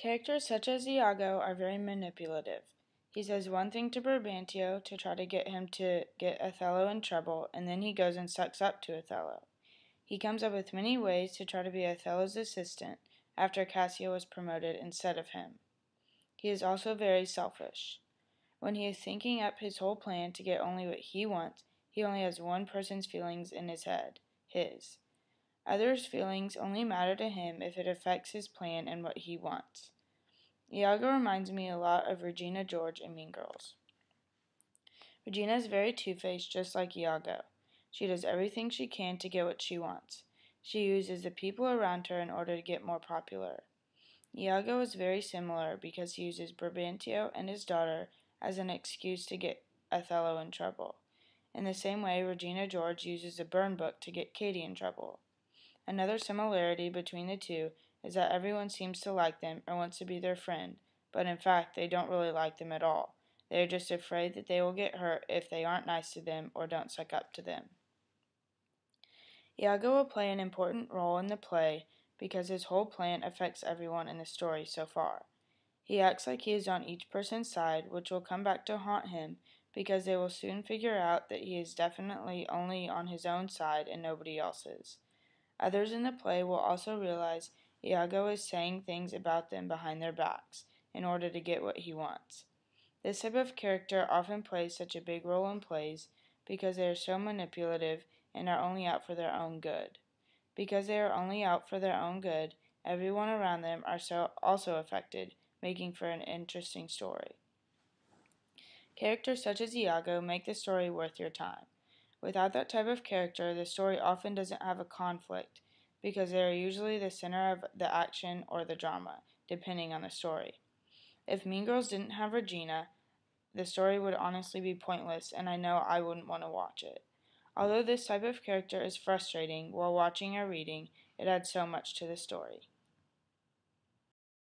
Characters such as Iago are very manipulative. He says one thing to Brabantio to try to get him to get Othello in trouble, and then he goes and sucks up to Othello. He comes up with many ways to try to be Othello's assistant after Cassio was promoted instead of him. He is also very selfish. When he is thinking up his whole plan to get only what he wants, he only has one person's feelings in his head, his. Others' feelings only matter to him if it affects his plan and what he wants. Iago reminds me a lot of Regina George in Mean Girls. Regina is very two-faced, just like Iago. She does everything she can to get what she wants. She uses the people around her in order to get more popular. Iago is very similar because he uses Brabantio and his daughter as an excuse to get Othello in trouble. In the same way, Regina George uses the burn book to get Katie in trouble. Another similarity between the two is that everyone seems to like them or wants to be their friend, but in fact they don't really like them at all. They are just afraid that they will get hurt if they aren't nice to them or don't suck up to them. Iago will play an important role in the play because his whole plan affects everyone in the story so far. He acts like he is on each person's side, which will come back to haunt him because they will soon figure out that he is definitely only on his own side and nobody else's. Others in the play will also realize Iago is saying things about them behind their backs in order to get what he wants. This type of character often plays such a big role in plays because they are so manipulative and are only out for their own good. Because they are only out for their own good, everyone around them are also affected, making for an interesting story. Characters such as Iago make the story worth your time. Without that type of character, the story often doesn't have a conflict because they are usually the center of the action or the drama, depending on the story. If Mean Girls didn't have Regina, the story would honestly be pointless, and I know I wouldn't want to watch it. Although this type of character is frustrating while watching or reading, it adds so much to the story.